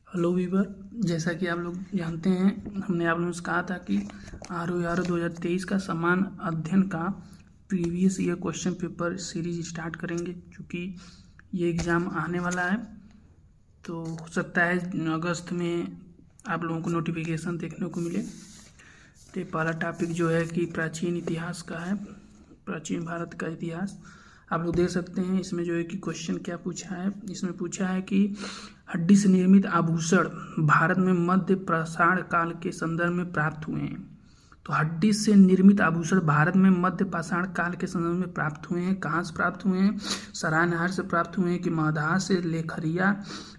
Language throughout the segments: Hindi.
हेलो वीवर, जैसा कि आप लोग जानते हैं, हमने आप लोगों से कहा था कि ROE 2023 का समान अध्ययन का previous year question paper series start करेंगे। क्योंकि ये एग्ज़ाम आने वाला है तो हो सकता है अगस्त में आप लोगों को नोटिफिकेशन देखने को मिले। तो पहला टॉपिक जो है कि प्राचीन इतिहास का है, प्राचीन भारत का इतिहास। आप लोग देख सकते हैं इसमें जो है कि क्वेश्चन क्या पूछा है। इसमें पूछा है कि हड्डी से निर्मित आभूषण भारत में मध्य पाषाण काल के संदर्भ में प्राप्त हुए हैं। तो हड्डी से निर्मित आभूषण भारत में मध्य पाषाण काल के संदर्भ में प्राप्त हुए हैं। कहाँ से प्राप्त हुए हैं? सरायनहार से प्राप्त हुए हैं कि मगधा से,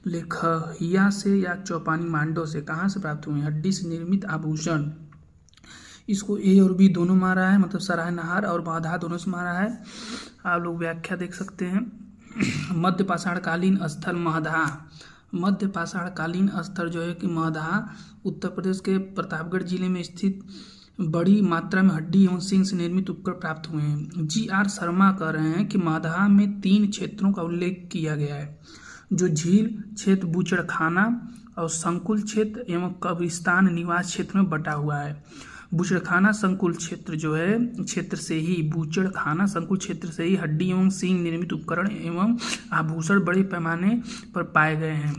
लेखहिया से या चौपानी मांडव से? कहाँ से प्राप्त हुए हैं हड्डी से निर्मित आभूषण? इसको ए और बी दोनों मारा है, मतलब सरायनहार और मगधा दोनों से मारा है। आप लोग व्याख्या देख सकते हैं। मध्य पाषाणकालीन स्थल मगधा, मध्य पाषाणकालीन स्थल जो है कि मगधा उत्तर प्रदेश के प्रतापगढ़ जिले में स्थित बड़ी मात्रा में हड्डी एवं सींग से निर्मित उपकरण प्राप्त हुए हैं। GR शर्मा कह रहे हैं कि मगधा में 3 क्षेत्रों का उल्लेख किया गया है, जो झील क्षेत्र, बूचड़खाना और संकुल क्षेत्र एवं कब्रिस्तान निवास क्षेत्र में बटा हुआ है। बूचड़खाना संकुल क्षेत्र जो है क्षेत्र से ही, बूचड़खाना संकुल क्षेत्र से ही हड्डी एवं सींग निर्मित उपकरण एवं आभूषण बड़े पैमाने पर पाए गए हैं।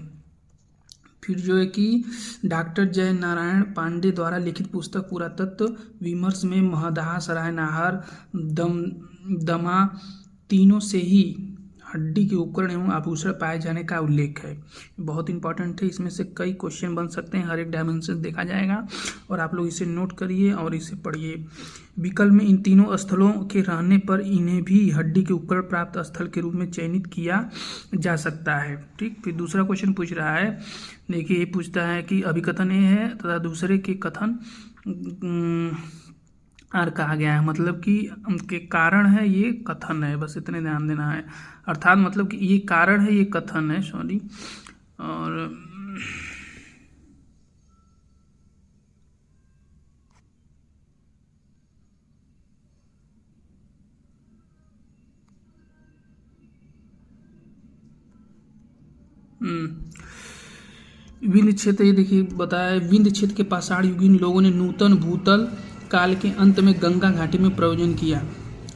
फिर जो है कि डॉक्टर जय नारायण पांडे द्वारा लिखित पुस्तक पुरातत्व विमर्श में मगधा, सरायनहार, दमा तीनों से ही हड्डी के उपकरण एवं आभूषण पाए जाने का उल्लेख है। बहुत इंपॉर्टेंट है, इसमें से कई क्वेश्चन बन सकते हैं, हर एक डायमेंशन देखा जाएगा और आप लोग इसे नोट करिए और इसे पढ़िए। विकल्प में इन तीनों स्थलों के रहने पर इन्हें भी हड्डी के उपकरण प्राप्त स्थल के रूप में चयनित किया जा सकता है। ठीक, फिर दूसरा क्वेश्चन पूछ रहा है, देखिए ये पूछता है कि अभिकथन ए है तथा दूसरे के कथन आर कहा गया है, मतलब कि उनके कारण है, ये कथन है, बस इतने ध्यान देना है। अर्थात मतलब कि ये कारण है, ये कथन है, सॉरी। और विंध्य क्षेत्र, ये देखिए बताया, विंध्य क्षेत्र के पाषाण युगीन लोगों ने नूतन भूतल काल के अंत में गंगा घाटी में प्रयोजन किया।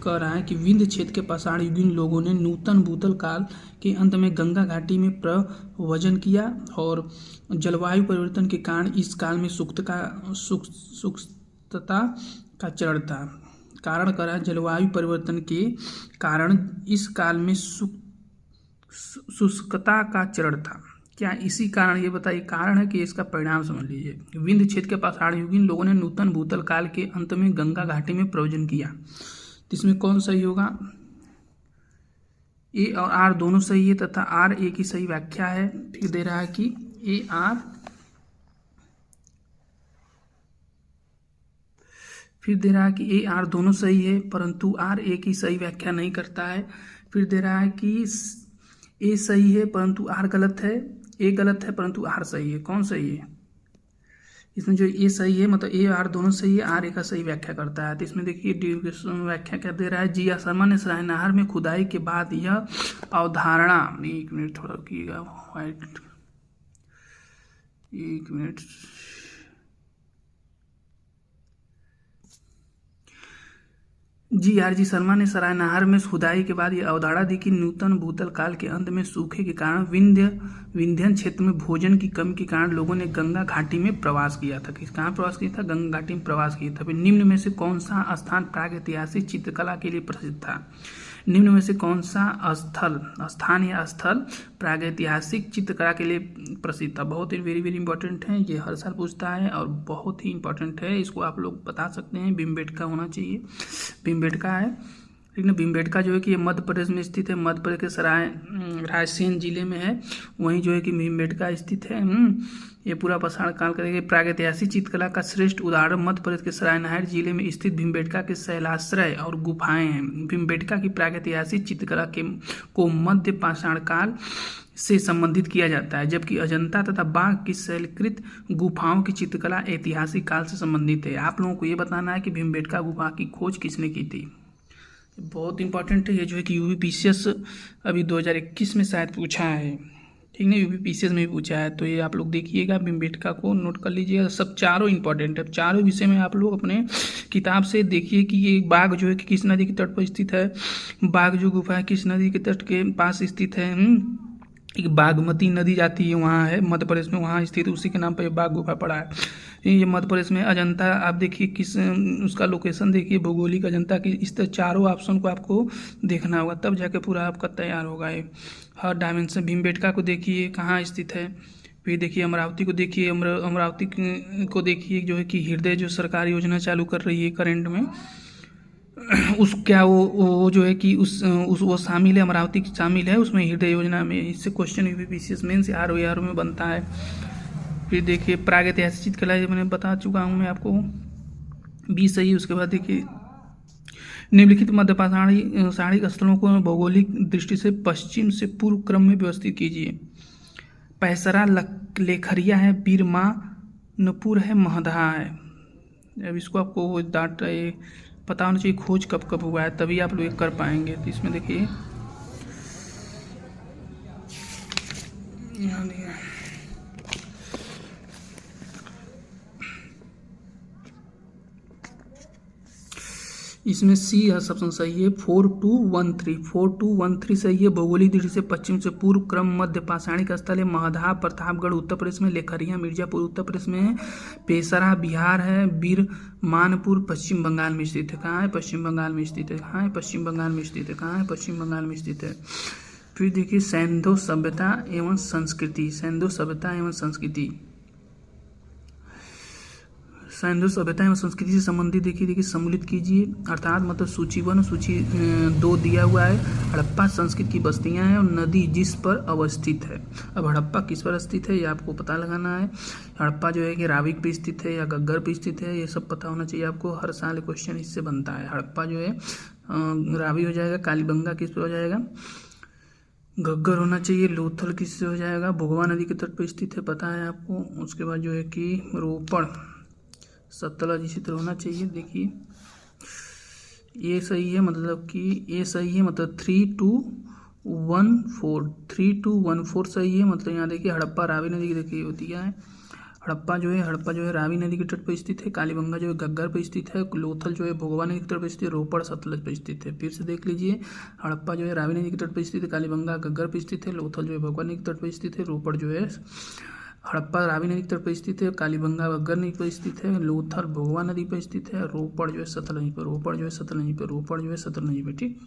कह रहा है कि विंध्य क्षेत्र के पाषाण युगीन लोगों ने नूतन भूतल काल के अंत में गंगा घाटी में प्रव्रजन किया और जलवायु परिवर्तन के कारण इस काल में शुष्कता का चरण था। कारण कह रहा है जलवायु परिवर्तन के कारण इस काल में शुष्कता का चरण था। क्या इसी कारण, ये बताइए कारण है कि इसका परिणाम समझ लीजिए। विंध्य क्षेत्र के पाषाण युगीन लोगों ने नूतन भूतल काल के अंत में गंगा घाटी में प्रयोजन किया। तो इसमें कौन सही होगा? ए और आर दोनों सही है तथा आर ए की सही व्याख्या है। फिर दे रहा है कि ए आर, फिर दे रहा है कि ए आर दोनों सही है परंतु आर ए की सही व्याख्या नहीं करता है। फिर दे रहा है कि ए सही है परंतु आर गलत है, ए गलत है परंतु आर सही है। कौन सही है? इसमें जो ए सही है, मतलब ए आर दोनों सही है, आर ए का सही व्याख्या करता है। तो इसमें देखिए व्याख्या क्या दे रहा है, GR शर्मा ने सरायनहार में खुदाई के बाद यह अवधारणा, एक मिनट थोड़ा रुकिएगा, वाइट, एक मिनट, GR शर्मा ने सरायनहार में खुदाई के बाद यह अवधारणा दी कि नूतन भूतल काल के अंत में सूखे के कारण विंध्यन क्षेत्र में भोजन की कमी के कारण लोगों ने गंगा घाटी में प्रवास किया था। कहाँ प्रवास किया था? गंगा घाटी में प्रवास किया था। फिर निम्न में से कौन सा स्थान प्रागैतिहासिक चित्रकला के लिए प्रसिद्ध था? निम्न में से कौन सा स्थान या स्थल प्रागैतिहासिक चित्रकला के लिए प्रसिद्ध था? बहुत ही वेरी इंपॉर्टेंट है, ये हर साल पूछता है और बहुत ही इंपॉर्टेंट है, इसको आप लोग बता सकते हैं। भीमबेटका होना चाहिए, भीमबेटका है। लेकिन भीमबेटका जो है कि ये मध्य प्रदेश में स्थित है, मध्य प्रदेश के रायसेन जिले में है, वहीं जो है कि भीमबेटका स्थित है। ये पूरा पाषाण काल करेंगे। प्रागैतिहासिक चित्रकला का श्रेष्ठ उदाहरण मध्य प्रदेश के सरायनहार जिले में स्थित भीमबेटका के शैलाश्रय और गुफाएं हैं। भीमबेटका की प्रागैतिहासिक चित्रकला को मध्य पाषाण काल से संबंधित किया जाता है, जबकि अजंता तथा बाघ की शैलकृत गुफाओं की चित्रकला ऐतिहासिक काल से संबंधित है। आप लोगों को ये बताना है कि भीमबेटका गुफा की खोज किसने की थी। बहुत इंपॉर्टेंट है ये, जो है कि UPSS अभी 2021 में शायद पूछा है। ठीक है, यूपीपीसीएस में भी पूछा है, तो ये आप लोग देखिएगा, भीमबेटका को नोट कर लीजिएगा। सब चारों इंपॉर्टेंट है, चारों विषय में आप लोग अपने किताब से देखिए कि ये बाघ जो है कि किस नदी के तट पर स्थित है, बाघ जो गुफा है किस नदी के तट के पास स्थित है। एक बागमती नदी जाती है वहाँ है मध्य प्रदेश में, वहाँ स्थित उसी के नाम पर बाघ गुफा पड़ा है। ये मध्य प्रदेश में। अजंता आप देखिए किस उसका लोकेशन देखिए, भौगोलिक अजंता की। इस तरह चारों ऑप्शन को आपको देखना होगा, तब जाके पूरा आपका तैयार होगा ये हर डायमेंशन। भीमबेटका को देखिए कहाँ स्थित है, फिर देखिए अमरावती को देखिए, अमरावती को देखिए जो है कि हृदय जो सरकार योजना चालू कर रही है करंट में, उस क्या वो जो है कि उस वो शामिल है, अमरावती शामिल है उसमें हृदय योजना में। इससे क्वेश्चन यूपीपीसीएस मेन से आर में बनता है। फिर देखिए प्रागैतिहासिक कला मैंने बता चुका हूँ मैं आपको, 20 सही। उसके बाद देखिए निम्नलिखित मध्यपाषाणिक स्थलों को भौगोलिक दृष्टि से पश्चिम से पूर्व क्रम में व्यवस्थित कीजिए। पैसरा लेखरिया है, बीरमानपुर है, महदहा है। अब इसको आपको डाट पता होना चाहिए खोज कब कब हुआ है, तभी आप लोग कर पाएंगे। तो इसमें देखिए यहाँ देखिए इसमें सी ऑप्शन सही है, 4213 4213 सही है। भौगोलिक दृष्टि से पश्चिम से पूर्व क्रम मध्य पाषाणिक स्थल है। महदहा प्रतापगढ़ उत्तर प्रदेश में, लेखरिया मिर्जापुर उत्तर प्रदेश में है, पेसरा बिहार है, बीरमानपुर पश्चिम बंगाल में स्थित है। कहाँ है? पश्चिम बंगाल में स्थित है। कहाँ है? पश्चिम बंगाल में स्थित है। कहाँ है? पश्चिम बंगाल में स्थित है। फिर देखिए सैंधो सभ्यता एवं संस्कृति, सैंधो सभ्यता एवं संस्कृति, सैंधो सभ्यता एवं संस्कृति से संबंधित देखिए सम्मिलित कीजिए, अर्थात मतलब सूची 1 सूची 2 दिया हुआ है। हड़प्पा संस्कृत की बस्तियां हैं और नदी जिस पर अवस्थित है। अब हड़प्पा किस पर स्थित है ये आपको पता लगाना है। हड़प्पा जो है कि रावी पे स्थित है या गग्गर पे स्थित है, ये सब पता होना चाहिए आपको। हर साल क्वेश्चन इससे बनता है। हड़प्पा जो है रावी हो जाएगा, कालीबंगा किस पर हो जाएगा, गग्गर होना चाहिए, लोथल किससे हो जाएगा, भोगवा नदी के तट पर स्थित है, पता है आपको। उसके बाद जो है कि रोपड़ सतलज इसी तरह होना चाहिए। देखिए ये सही है, मतलब कि ये सही है, मतलब 3214 सही है। मतलब यहाँ देखिए हड़प्पा रावी नदी की देखिए होती है। हड़प्पा जो है रावी नदी के तट पर स्थित है, कालीबंगा जो है गग्गर पर स्थित है, लोथल जो है भोगवा नदी के तट पर स्थित है, रोपड़ सतलज पर स्थित है। फिर से देख लीजिए, हड़प्पा जो है रावी नदी के तट पर स्थित है, कालीबंगा गग्गर पर स्थित है, लोथल जो है भोगवा नदी के तट पर स्थित है, रोपड़ जो है हड़प्पा रावी नदी के तट पर स्थित है, कालीबंगा गग्गर नदी पर स्थित है, लोथल भोगवा नदी पर स्थित है, रोपड़ जो है सतलज पर, रोपड़ जो है सतलज पर, रोपड़ जो है सतलज पर। ठीक।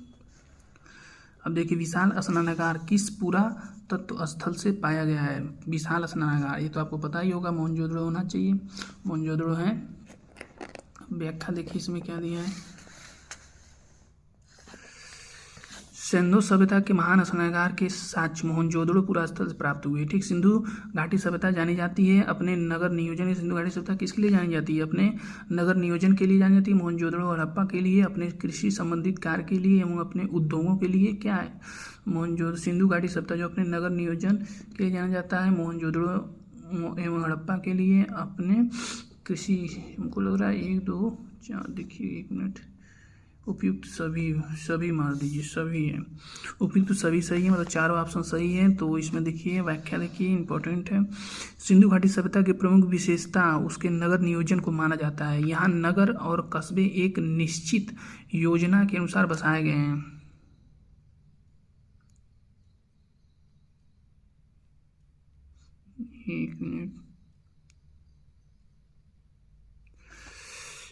अब देखिए विशाल स्नानागार किस पुरातत्व स्थल से पाया गया है? विशाल स्नानागार ये तो आपको पता ही होगा, मोहनजोदड़ो होना चाहिए, मोहनजोदड़ो है। व्याख्या देखिए इसमें क्या दिया है। सिंधु सभ्यता के महान स्नानागार के साक्ष्य मोहनजोदड़ो पुरास्थल से प्राप्त हुए। ठीक। सिंधु घाटी सभ्यता जानी जाती है अपने नगर नियोजन। सिंधु घाटी सभ्यता किसके लिए जानी जाती है? अपने नगर नियोजन के लिए जानी जाती है। मोहनजोदड़ो और हड़प्पा के लिए अपने कृषि संबंधित कार्य के लिए एवं अपने उद्योगों के लिए क्या है? मोहनजोदड़ो सिंधु घाटी सभ्यता जो अपने नगर नियोजन के लिए जाना जाता है, मोहनजोदड़ो एवं हड़प्पा के लिए अपने कृषि। हमको लग रहा है 1 2 4 देखिए 1 मिनट, उपयुक्त सभी मार दीजिए, सभी है उपयुक्त सभी सही है, मतलब चारों ऑप्शन सही है। तो इसमें देखिए व्याख्या देखिए इंपॉर्टेंट है। सिंधु घाटी सभ्यता की प्रमुख विशेषता उसके नगर नियोजन को माना जाता है। यहाँ नगर और कस्बे एक निश्चित योजना के अनुसार बसाए गए हैं। एक मिनट,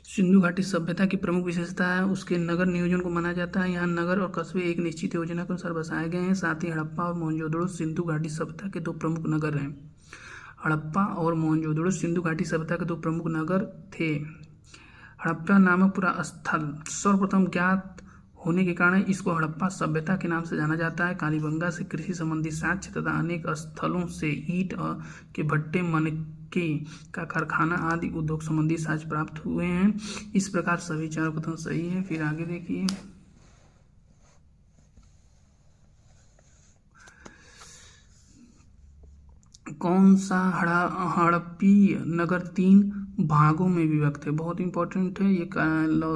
सिंधु घाटी सभ्यता की प्रमुख विशेषता है उसके नगर नियोजन को माना जाता है। यहाँ नगर और कस्बे एक निश्चित योजना के अनुसार बसाए गए हैं। साथ ही हड़प्पा और मोहनजोदड़ो सिंधु घाटी सभ्यता के 2 प्रमुख नगर हैं। हड़प्पा और मोहनजोदड़ो सिंधु घाटी सभ्यता के 2 प्रमुख नगर थे। हड़प्पा नामक पूरा स्थल सर्वप्रथम ज्ञात होने के कारण इसको हड़प्पा सभ्यता के नाम से जाना जाता है। कालीबंगा से कृषि संबंधी साक्ष्य तथा अनेक स्थलों से ईंट के भट्टे, मनके का कारखाना आदि उद्योग संबंधी साक्ष्य प्राप्त हुए हैं। इस प्रकार सभी चारों कथन सही है। फिर आगे देखिए, कौन सा हड़प्पी नगर 3 भागों में विभक्त है? बहुत इंपॉर्टेंट है ये।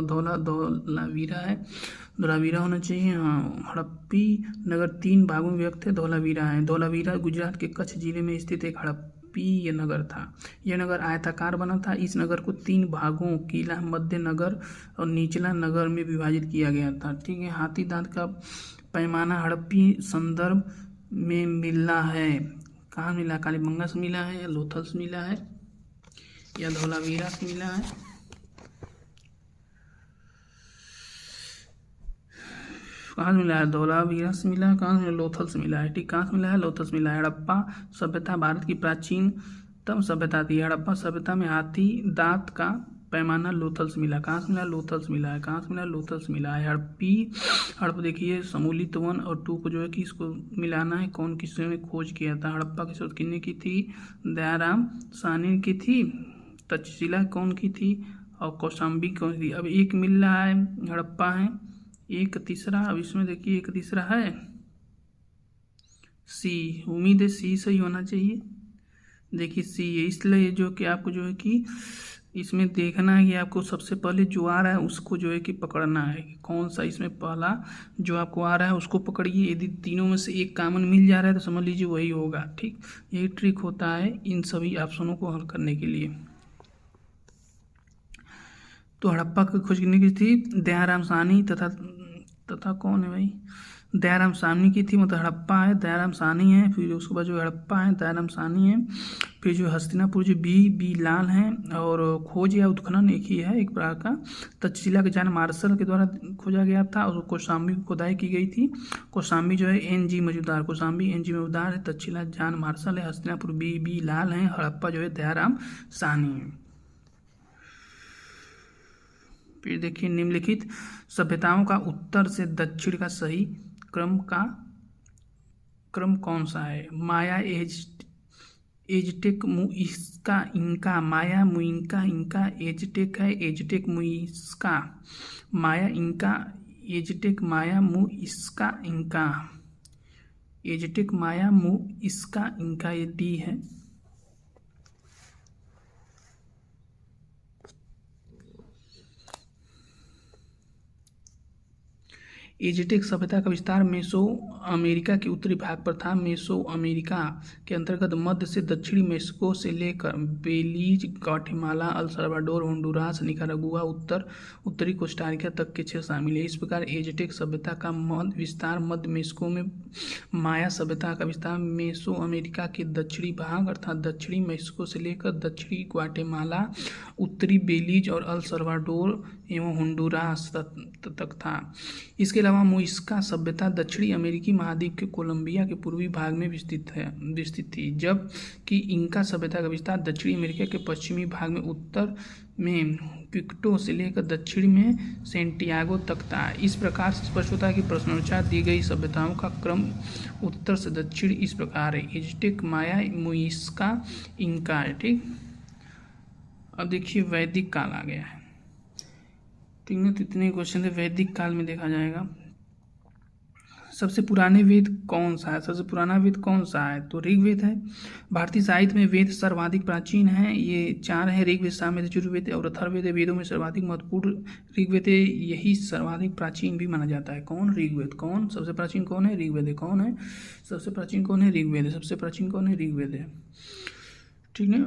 धौलावीरा है, धोलावीरा होना चाहिए। हाँ, हड़प्पी नगर 3 भागों में विभक्त है। धोलावीरा है। धोलावीरा गुजरात के कच्छ जिले में स्थित एक हड़प्पी ये नगर था। यह नगर आयताकार बना था। इस नगर को 3 भागों किला, मध्य नगर और निचला नगर में विभाजित किया गया था। ठीक है। हाथी दांत का पैमाना हड़प्पी संदर्भ में मिला है। कहाँ मिला? कालीबंगा से मिला है या लोथल से मिला है या धोलावीरा से मिला है? कहाँ से मिला है? धोलावीरा से मिला है। कहाँ से? लोथल से मिला है। ठीक, कहाँ से मिला है? लोथल से मिला है। हड़प्पा सभ्यता भारत की प्राचीनतम सभ्यता थी। हड़प्पा सभ्यता में हाथी दांत का पैमाना लोथल से मिला। कहाँ से मिला? लोथल से मिला है। कहाँ से मिला? लोथल से मिला है। हड़प्पा देखिए समूलित 1 और 2 को जो है कि इसको मिलाना है। कौन किसने खोज किया था? हड़प्पा की शोध किसने की थी? दयाराम साहनी की थी। तक्षशिला कौन की थी? और कौशाम्बी कौन थी? अब एक मिल रहा है, हड़प्पा है। एक तीसरा, अब इसमें देखिए एक तीसरा है सी। उम्मीद है सी सही होना चाहिए। देखिए सी है, इसलिए जो कि आपको जो है कि इसमें देखना है कि आपको सबसे पहले जो आ रहा है उसको जो है कि पकड़ना है। कौन सा इसमें पहला जो आपको आ रहा है उसको पकड़िए। यदि तीनों में से एक कॉमन मिल जा रहा है तो समझ लीजिए वही होगा। ठीक, यही ट्रिक होता है इन सभी ऑप्शनों को हल करने के लिए। तो हड़प्पा की खोज करने की थी दयाराम साहनी तथा कौन है भाई? दयाराम साहनी की थी। मतलब हड़प्पा है, दयाराम साहनी है, फिर उसके बाद जो हड़प्पा है दयाराम साहनी है, फिर जो हस्तिनापुर जो बी लाल हैं, और खोज या उत्खनन एक ही है एक प्रकार का। तक्षशिला के जॉन मार्शल के द्वारा खोजा गया था और कौशाम्बी की खुदाई की गई थी। कौशाम्बी जो है NG मजूमदार, कौशाम्बी NG मजूमदार है। तक्षशिला जॉन मार्शल है। हस्तिनापुर बी लाल है। हड़प्पा जो है दयाराम साहनी है। फिर देखिए निम्नलिखित सभ्यताओं का उत्तर से दक्षिण का सही क्रम कौन सा है? माया, एजटेक, मुइस्का, इंका। माया, मुइंका, इंका, एजटेक है। एजटेक, मुइस्का, माया, इंका, एजटेक, माया, मुइस्का, इंका। एजटेक, माया, मुइस्का, इंका, ये डी है। एजटेक सभ्यता का विस्तार मेसो अमेरिका के उत्तरी भाग पर था। मेसो अमेरिका के अंतर्गत मध्य से दक्षिणी मेक्सिको से लेकर Belize, Guatemala, El Salvador, Honduras, Nicaragua, उत्तरी कोस्टारिका तक के क्षेत्र शामिल है। इस प्रकार एजटेक सभ्यता का विस्तार मध्य मेक्सिको में, माया सभ्यता का विस्तार मेसो अमेरिका के दक्षिणी भाग अर्थात दक्षिणी मेक्सिको से लेकर दक्षिणी ग्वाटेमाला, उत्तरी बेलीज और अल साल्वाडोर एवं होंडुरास तक था। इसके अलावा मुइस्का सभ्यता दक्षिणी अमेरिकी महाद्वीप के कोलंबिया के पूर्वी भाग में विस्तृत थी, जबकि इंका सभ्यता का विस्तार दक्षिणी अमेरिका के पश्चिमी भाग में, उत्तर में क्विक्टो से लेकर दक्षिण में सेंटियागो तक था। इस प्रकार से स्पष्ट होता है कि प्रश्नोत्तर दी गई सभ्यताओं का क्रम उत्तर से दक्षिण इस प्रकार है: एजटेक, माया, मुइस्का, इंका। ठीक, अब देखिए वैदिक काल आ गया है। ठीक है, तो इतने क्वेश्चन थे। वैदिक काल में देखा जाएगा सबसे पुराने वेद कौन सा है? सबसे पुराना वेद कौन सा है? तो ऋग्वेद है। भारतीय साहित्य में वेद सर्वाधिक प्राचीन है। ये 4 है: ऋग्वेद, सामवेद, यजुर्वेद और अथर्ववेद। वेदों में सर्वाधिक महत्वपूर्ण ऋग्वेद है। यही सर्वाधिक प्राचीन भी माना जाता है। कौन? ऋग्वेद। कौन सबसे प्राचीन? कौन है? ऋग्वेद है। कौन है सबसे प्राचीन? कौन है? ऋग्वेद है। सबसे प्राचीन कौन है? ऋग्वेद है। ठीक है,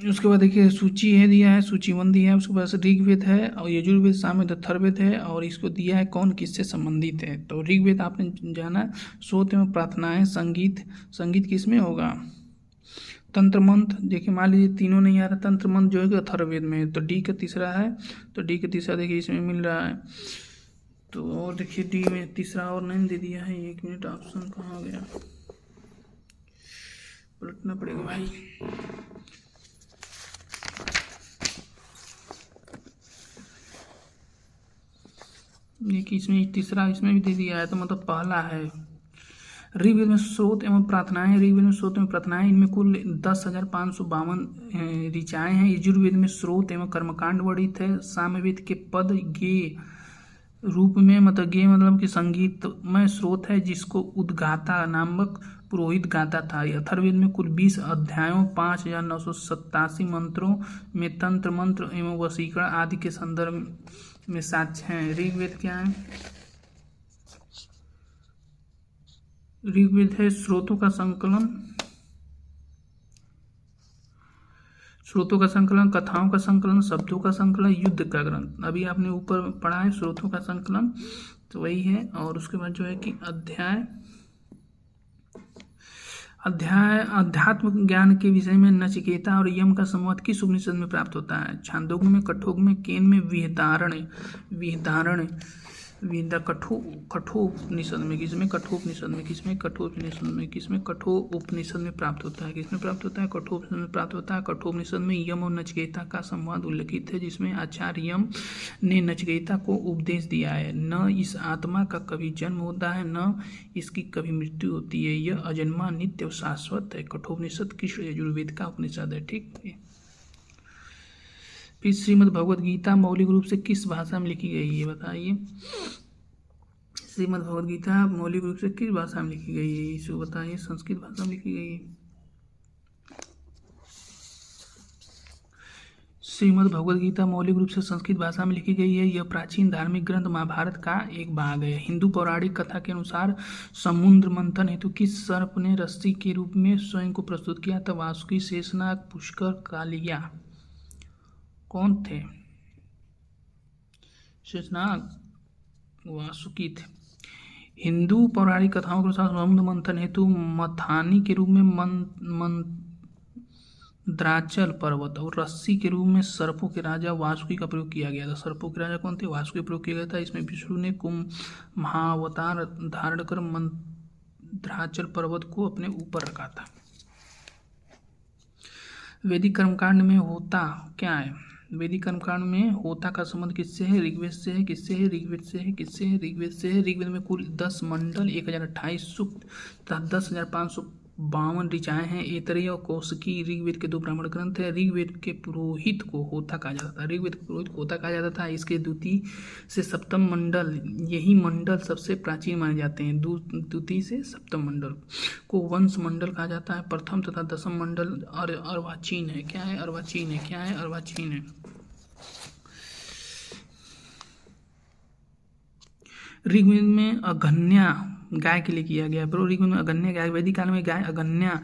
उसके बाद देखिए सूची है दिया है, सूचीबंद दिया है। उसके बाद ऋग्वेद है और यजुर्वेद, सामवेद, अथर्ववेद है, और इसको दिया है कौन किससे संबंधित है। तो ऋग्वेद आपने जाना श्रोत एवं प्रार्थनाएं, संगीत किसमें होगा? तंत्र मंत्र। देखिए मान लीजिए तीनों नहीं आ रहा, तंत्र मंत्र जो है अथर्ववेद में है, तो डी का तीसरा है। तो डी का तीसरा देखिए इसमें मिल रहा है। तो और देखिए डी में तीसरा और नहीं दे दिया है। 1 मिनट, ऑप्शन कहाँ गया? पलटना पड़ेगा भाई। देखिए इसमें तीसरा इसमें भी दे दिया है, तो मतलब पहला है। ऋग्वेद में स्रोत एवं प्रार्थनाएं। ऋग्वेद में स्रोत एवं प्रार्थनाएं, इनमें कुल 10,552 ऋचाएं हैं। यजुर्वेद में स्रोत एवं कर्मकांड वर्णित है। सामवेद के पद गे रूप में, मतलब गे मतलब कि संगीतमय स्रोत है, जिसको उद्गाता नामक पुरोहित गाता था। अथर्ववेद में कुल 20 अध्यायों, 5,987 मंत्रों में तंत्र मंत्र एवं वशीकरण आदि के संदर्भ में साक्ष्य हैं। ऋग्वेद क्या है? ऋग्वेद है स्रोतों का संकलन, कथाओं का संकलन, शब्दों का संकलन, युद्ध का ग्रंथ। अभी आपने ऊपर पढ़ा है स्रोतों का संकलन, तो वही है। और उसके बाद जो है कि अध्यात्म ज्ञान के विषय में नचिकेता और यम का संवाद किस उपनिषद में प्राप्त होता है? छांदोग्य में, कठोग्य में, केन में, कठोपनिषद में। किसमें? कठोपनिषद में। किसमें? कठोपनिषद में। किसमें? कठोपनिषद में प्राप्त होता है। किसमें प्राप्त होता है? कठोपनिषद में प्राप्त होता है। कठोपनिषद में यम और नचिकेता का संवाद उल्लिखित है, जिसमें आचार्य यम ने नचिकेता को उपदेश दिया है, न इस आत्मा का कभी जन्म होता है, न इसकी कभी मृत्यु होती है, यह अजन्मा, नित्य और शाश्वत है। कठोपनिषद कृष्ण यजुर्वेद का उपनिषद है। ठीक है। फिर श्रीमद् भगवद गीता मौलिक रूप से किस भाषा में लिखी गई है? बताइए। श्रीमद् भगवद गीता मौलिक रूप से किस भाषा में लिखी गई है? इसको बताइए। संस्कृत भाषा में लिखी गई है। श्रीमद् भगवद गीता मौलिक रूप से संस्कृत भाषा में लिखी गई है। यह प्राचीन धार्मिक ग्रंथ महाभारत का एक भाग है। हिंदू पौराणिक कथा के अनुसार समुद्र मंथन हेतु किस सर्प ने रस्सी के रूप में स्वयं को प्रस्तुत किया था? वासुकी, शेषनाग, पुष्कर, कालिया। कौन थे? शेषनाग, वासुकी थे। हिंदू पौराणिक कथाओं के अनुसार समुद्र मंथन हेतु मथानी के रूप में मंदराचल पर्वत और रस्सी के रूप में सर्पों के राजा वासुकी का प्रयोग किया गया था। सर्पों के राजा कौन थे? वासुकी का प्रयोग किया गया था। इसमें विष्णु ने महाअवतार धारण कर मंदराचल पर्वत को अपने ऊपर रखा था। वैदिक कर्मकांड में होता क्या है? वैदिक कर्मकांड में होता का संबंध किससे है? ऋग्वेद से है। किससे है? ऋग्वेद से है। किससे है? ऋग्वेद से है। ऋग्वेद में कुल 10 मंडल, 1028 सूक्त तथा 10,552 ऋचाएँ हैं। ऐतरेय और कौशिकी ऋग्वेद के 2 ब्राह्मण ग्रंथ है। ऋग्वेद के पुरोहित को होता कहा जाता था। ऋग्वेद के पुरोहित को होता कहा जाता था। इसके द्वितीय से सप्तम मंडल, यही मंडल सबसे प्राचीन माने जाते हैं। द्वितीय से सप्तम मंडल को वंश मंडल कहा जाता है। प्रथम तथा दसम मंडल अर्वाचीन है। क्या है? अर्वाचीन है। क्या है? अर्वाचीन है। ऋग्वेद में अगन्या गाय के लिए किया गया। ऋग्वेद में अगन्या गाय, वैदिक काल में गाय अगन्या,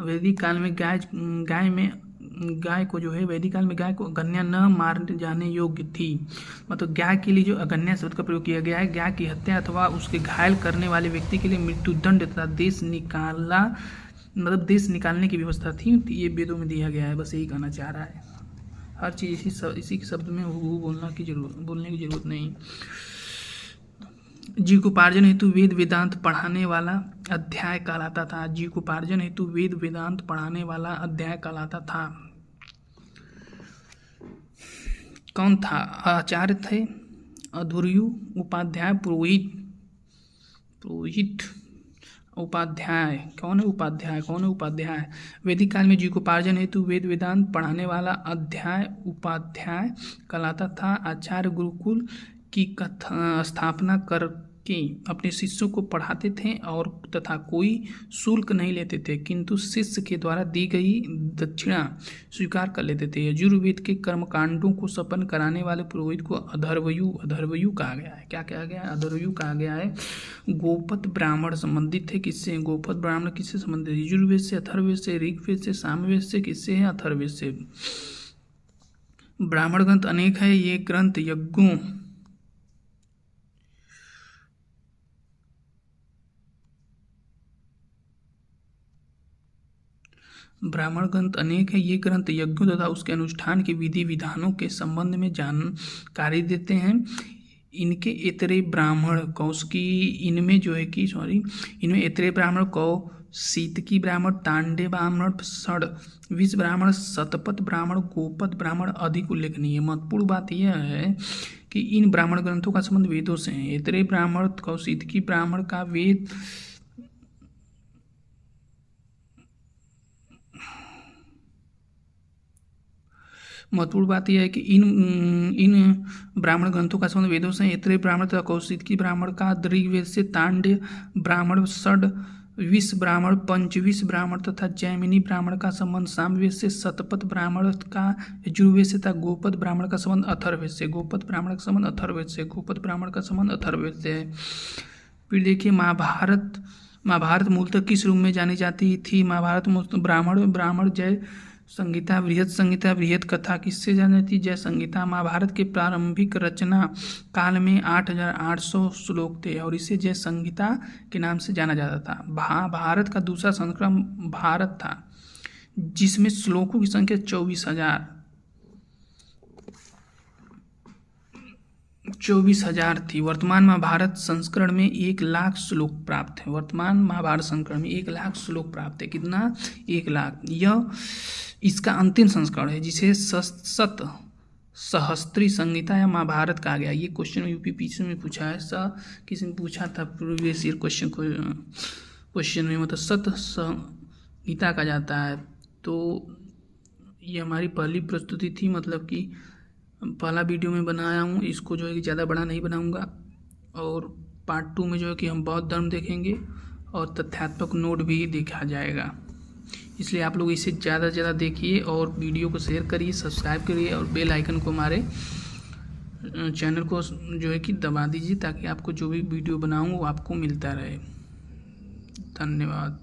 वैदिक काल में गाय को जो है वैदिक काल में गाय को अगन्या न मारने जाने योग्य थी। मतलब गाय के लिए जो अगन्या शब्द का प्रयोग किया गया है, गाय की हत्या अथवा उसके घायल करने वाले व्यक्ति के लिए मृत्युदंड तथा देश निकालने की व्यवस्था थी। ये वेदों में दिया गया है। बस यही कहना चाह रहा है। हर चीज़ इसी के शब्द में बोलने की जरूरत नहीं। जीविकोपार्जन हेतु वेद वेदांत पढ़ाने वाला अध्याय कहलाता था। जीविकोपार्जन हेतु वेद वेदांत पढ़ाने वाला अध्याय कहलाता था। कौन था? आचार्य थे, अधुर्यु, उपाध्याय, पुरोहित, उपाध्याय। कौन है उपाध्याय? वैदिक काल में जीविकोपार्जन हेतु वेद वेदांत पढ़ाने वाला अध्याय उपाध्याय कहलाता था। आचार्य गुरुकुल की स्थापना करके अपने शिष्यों को पढ़ाते थे और तथा कोई शुल्क नहीं लेते थे, किंतु शिष्य के द्वारा दी गई दक्षिणा स्वीकार कर लेते थे। यजुर्वेद के कर्मकांडों को संपन्न कराने वाले पुरोहित को अधर्वयु कहा गया है। क्या कहा गया है? अधर्वयु कहा गया है। गोपद ब्राह्मण संबंधित थे। किससे? गोपद ब्राह्मण किससे संबंधित? यजुर्वेद से, अथर्ववेद से, ऋग्वेद से, सामवेद से। किससे है? अथर्ववेद से। ब्राह्मण ग्रंथ अनेक है। ये ग्रंथ यज्ञों, ब्राह्मण ग्रंथ अनेक है। ये ग्रंथ यज्ञों तथा उसके अनुष्ठान के विधि विधानों के संबंध में जानकारी देते हैं। इनके ऐतरेय ब्राह्मण कौशिकी, इनमें ऐतरेय ब्राह्मण, कौशिकी ब्राह्मण, तांडे ब्राह्मण, षड्विश ब्राह्मण, शतपथ ब्राह्मण, गोपद ब्राह्मण अधिक उल्लेखनीय। महत्वपूर्ण बात यह है कि इन ब्राह्मण ग्रंथों का संबंध वेदों से है। ऐतरेय ब्राह्मण, कौशिकी ब्राह्मण का वेद महत्वपूर्ण बात यह है कि इन ब्राह्मण ग्रंथों का संबंध वेदों से। ऐतरेय ब्राह्मण तथा कौशिकी ब्राह्मण का ऋग्वेद से, तांड्य ब्राह्मण, षड्विश ब्राह्मण, पंचविश ब्राह्मण तथा जैमिनी ब्राह्मण का संबंध सामवेद से। शतपथ ब्राह्मण का यजुर्वेद से तथा गोपद ब्राह्मण का संबंध अथर्ववेद से। गोपद ब्राह्मण का संबंध अथर्ववेद से। गोपद ब्राह्मण का संबंध अथर्ववेद से है। फिर देखिए महाभारत महाभारत मूलतः किस रूप में जानी जाती थी? महाभारत मूलतः ब्राह्मण जय संहिता, बृहत संहिता, बृहत कथा किससे जानी जाती? जय संहिता। महाभारत के प्रारंभिक रचना काल में 8800 श्लोक थे और इसे जय संहिता के नाम से जाना जाता था। महाभारत का दूसरा संस्करण भारत था जिसमें श्लोकों की संख्या 24,000 थी। वर्तमान महाभारत संस्करण में 1,00,000 श्लोक प्राप्त है। वर्तमान महाभारत संस्करण में 1,00,000 श्लोक प्राप्त है। कितना? 1,00,000। यह इसका अंतिम संस्करण है जिसे सत सहस्त्री संहिता या महाभारत कहा गया। ये क्वेश्चन यूपीपीसी में पूछा है। किसी ने पूछा था प्रीवियस ईयर क्वेश्चन में, मतलब सत संहिता कहा जाता है। तो ये हमारी पहली प्रस्तुति थी, मतलब कि पहला वीडियो में बनाया हूँ। इसको जो है कि ज़्यादा बड़ा नहीं बनाऊँगा और पार्ट 2 में जो है कि हम बौद्ध धर्म देखेंगे और तथ्यात्मक नोट भी देखा जाएगा। इसलिए आप लोग इसे ज़्यादा से ज़्यादा देखिए और वीडियो को शेयर करिए, सब्सक्राइब करिए और बेल आइकन को हमारे चैनल को जो है कि दबा दीजिए ताकि आपको जो भी वीडियो बनाऊँ वो आपको मिलता रहे। धन्यवाद।